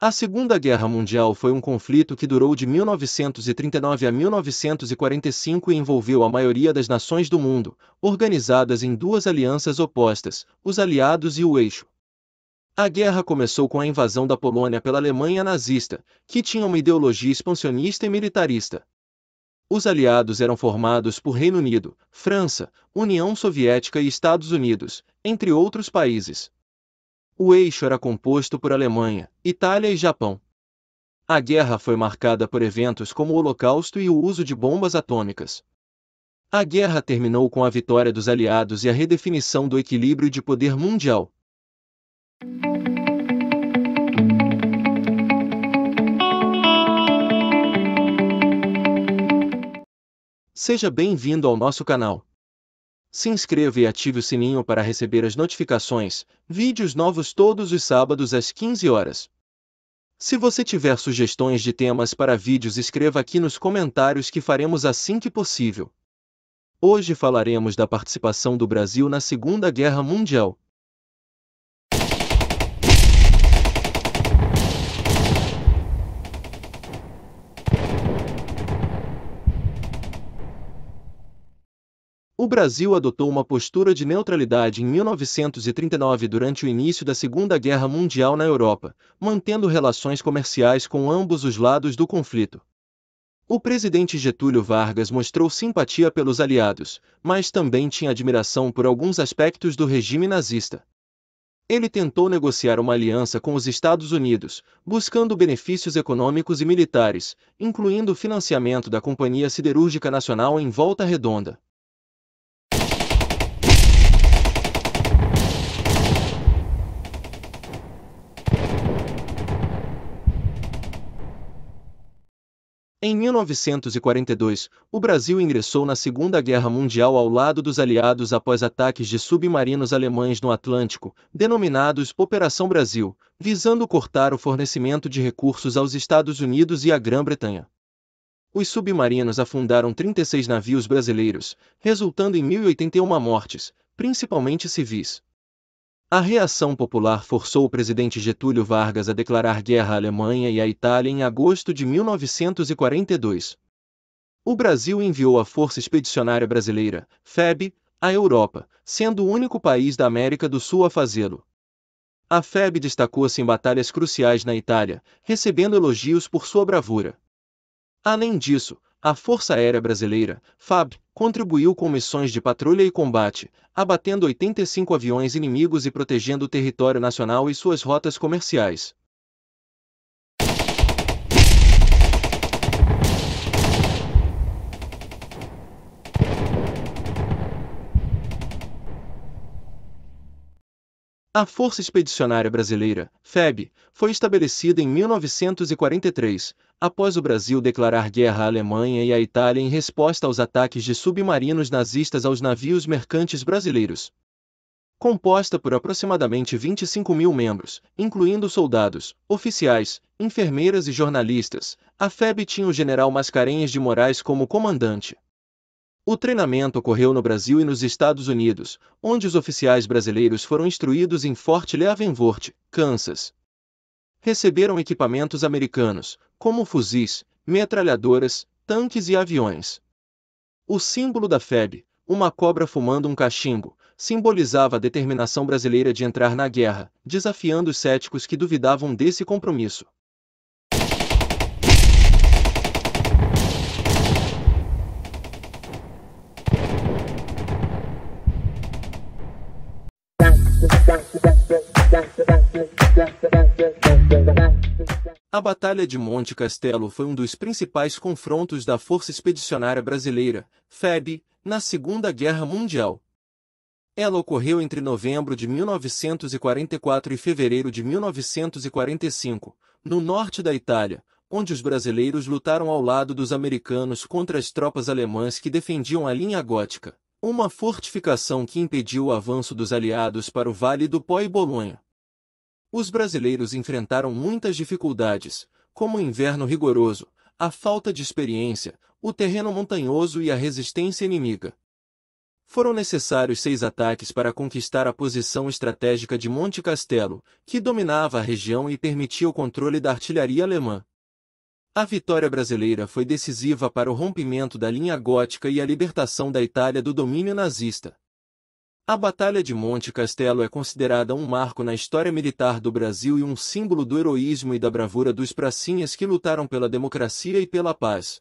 A Segunda Guerra Mundial foi um conflito que durou de 1939 a 1945 e envolveu a maioria das nações do mundo, organizadas em duas alianças opostas, os Aliados e o Eixo. A guerra começou com a invasão da Polônia pela Alemanha nazista, que tinha uma ideologia expansionista e militarista. Os aliados eram formados por Reino Unido, França, União Soviética e Estados Unidos, entre outros países. O eixo era composto por Alemanha, Itália e Japão. A guerra foi marcada por eventos como o Holocausto e o uso de bombas atômicas. A guerra terminou com a vitória dos aliados e a redefinição do equilíbrio de poder mundial. Seja bem-vindo ao nosso canal. Se inscreva e ative o sininho para receber as notificações, vídeos novos todos os sábados às 15 horas. Se você tiver sugestões de temas para vídeos, escreva aqui nos comentários que faremos assim que possível. Hoje falaremos da participação do Brasil na Segunda Guerra Mundial. O Brasil adotou uma postura de neutralidade em 1939 durante o início da Segunda Guerra Mundial na Europa, mantendo relações comerciais com ambos os lados do conflito. O presidente Getúlio Vargas mostrou simpatia pelos aliados, mas também tinha admiração por alguns aspectos do regime nazista. Ele tentou negociar uma aliança com os Estados Unidos, buscando benefícios econômicos e militares, incluindo o financiamento da Companhia Siderúrgica Nacional em Volta Redonda. Em 1942, o Brasil ingressou na Segunda Guerra Mundial ao lado dos aliados após ataques de submarinos alemães no Atlântico, denominados Operação Brasil, visando cortar o fornecimento de recursos aos Estados Unidos e à Grã-Bretanha. Os submarinos afundaram 36 navios brasileiros, resultando em 1.081 mortes, principalmente civis. A reação popular forçou o presidente Getúlio Vargas a declarar guerra à Alemanha e à Itália em agosto de 1942. O Brasil enviou a Força Expedicionária Brasileira, FEB, à Europa, sendo o único país da América do Sul a fazê-lo. A FEB destacou-se em batalhas cruciais na Itália, recebendo elogios por sua bravura. Além disso, a Força Aérea Brasileira, FAB, contribuiu com missões de patrulha e combate, abatendo 85 aviões inimigos e protegendo o território nacional e suas rotas comerciais. A Força Expedicionária Brasileira, FEB, foi estabelecida em 1943, após o Brasil declarar guerra à Alemanha e à Itália em resposta aos ataques de submarinos nazistas aos navios mercantes brasileiros. Composta por aproximadamente 25.000 membros, incluindo soldados, oficiais, enfermeiras e jornalistas, a FEB tinha o general Mascarenhas de Moraes como comandante. O treinamento ocorreu no Brasil e nos Estados Unidos, onde os oficiais brasileiros foram instruídos em Fort Leavenworth, Kansas. Receberam equipamentos americanos, como fuzis, metralhadoras, tanques e aviões. O símbolo da FEB, uma cobra fumando um cachimbo, simbolizava a determinação brasileira de entrar na guerra, desafiando os céticos que duvidavam desse compromisso. A Batalha de Monte Castelo foi um dos principais confrontos da Força Expedicionária Brasileira, FEB, na Segunda Guerra Mundial. Ela ocorreu entre novembro de 1944 e fevereiro de 1945, no norte da Itália, onde os brasileiros lutaram ao lado dos americanos contra as tropas alemãs que defendiam a linha gótica, uma fortificação que impediu o avanço dos aliados para o Vale do Pó e Bolonha. Os brasileiros enfrentaram muitas dificuldades, como o inverno rigoroso, a falta de experiência, o terreno montanhoso e a resistência inimiga. Foram necessários 6 ataques para conquistar a posição estratégica de Monte Castelo, que dominava a região e permitia o controle da artilharia alemã. A vitória brasileira foi decisiva para o rompimento da linha gótica e a libertação da Itália do domínio nazista. A Batalha de Monte Castelo é considerada um marco na história militar do Brasil e um símbolo do heroísmo e da bravura dos pracinhas que lutaram pela democracia e pela paz.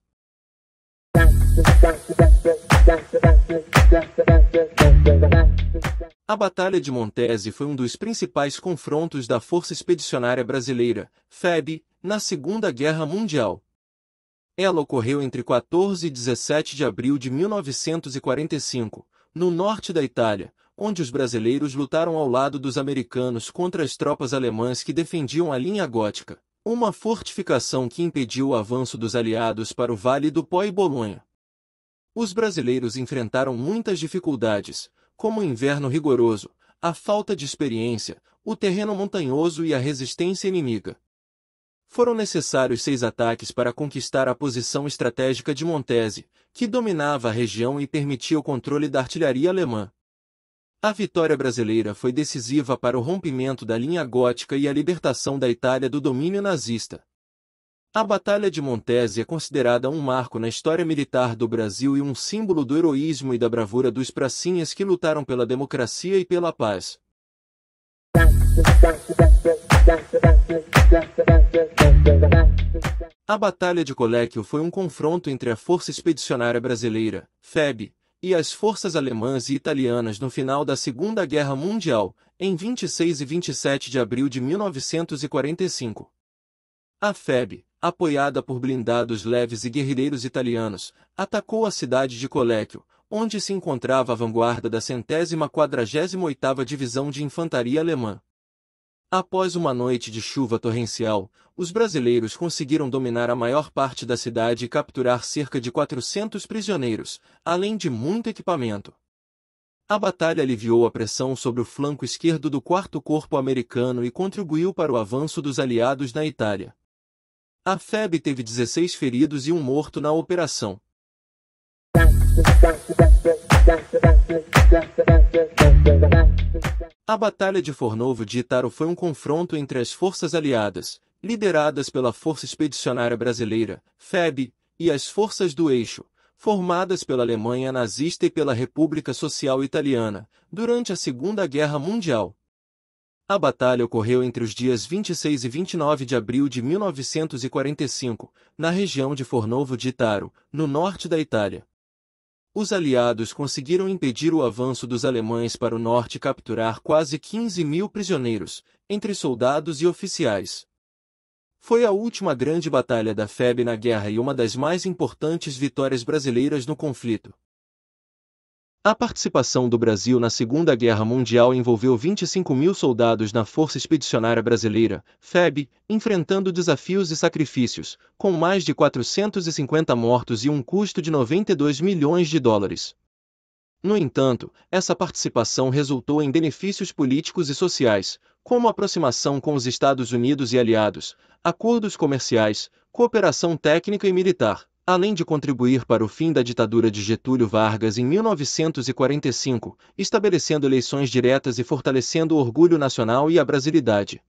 A Batalha de Montese foi um dos principais confrontos da Força Expedicionária Brasileira, FEB, na Segunda Guerra Mundial. Ela ocorreu entre 14 e 17 de abril de 1945, no norte da Itália, onde os brasileiros lutaram ao lado dos americanos contra as tropas alemãs que defendiam a linha gótica, uma fortificação que impediu o avanço dos aliados para o Vale do Pó e Bolonha. Os brasileiros enfrentaram muitas dificuldades, como o inverno rigoroso, a falta de experiência, o terreno montanhoso e a resistência inimiga. Foram necessários 6 ataques para conquistar a posição estratégica de Montese, que dominava a região e permitia o controle da artilharia alemã. A vitória brasileira foi decisiva para o rompimento da linha gótica e a libertação da Itália do domínio nazista. A Batalha de Montese é considerada um marco na história militar do Brasil e um símbolo do heroísmo e da bravura dos pracinhas que lutaram pela democracia e pela paz. A Batalha de Coléquio foi um confronto entre a Força Expedicionária Brasileira, FEB, e as forças alemãs e italianas no final da Segunda Guerra Mundial, em 26 e 27 de abril de 1945. A FEB, apoiada por blindados leves e guerrilheiros italianos, atacou a cidade de Coléquio, onde se encontrava a vanguarda da 148ª Divisão de Infantaria Alemã. Após uma noite de chuva torrencial, os brasileiros conseguiram dominar a maior parte da cidade e capturar cerca de 400 prisioneiros, além de muito equipamento. A batalha aliviou a pressão sobre o flanco esquerdo do 4º Corpo americano e contribuiu para o avanço dos aliados na Itália. A FEB teve 16 feridos e um morto na operação. A Batalha de Fornovo de Itaro foi um confronto entre as forças aliadas, lideradas pela Força Expedicionária Brasileira, FEB, e as forças do Eixo, formadas pela Alemanha nazista e pela República Social Italiana, durante a Segunda Guerra Mundial. A batalha ocorreu entre os dias 26 e 29 de abril de 1945, na região de Fornovo de Itaro, no norte da Itália. Os aliados conseguiram impedir o avanço dos alemães para o norte e capturar quase 15.000 prisioneiros, entre soldados e oficiais. Foi a última grande batalha da FEB na guerra e uma das mais importantes vitórias brasileiras no conflito. A participação do Brasil na Segunda Guerra Mundial envolveu 25.000 soldados na Força Expedicionária Brasileira, FEB, enfrentando desafios e sacrifícios, com mais de 450 mortos e um custo de 92 milhões de dólares. No entanto, essa participação resultou em benefícios políticos e sociais, como aproximação com os Estados Unidos e aliados, acordos comerciais, cooperação técnica e militar, além de contribuir para o fim da ditadura de Getúlio Vargas em 1945, estabelecendo eleições diretas e fortalecendo o orgulho nacional e a brasilidade.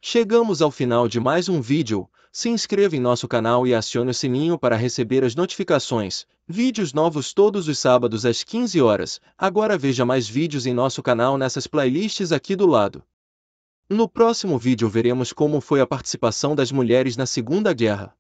Chegamos ao final de mais um vídeo. Se inscreva em nosso canal e acione o sininho para receber as notificações. Vídeos novos todos os sábados às 15 horas. Agora veja mais vídeos em nosso canal nessas playlists aqui do lado. No próximo vídeo veremos como foi a participação das mulheres na Segunda Guerra.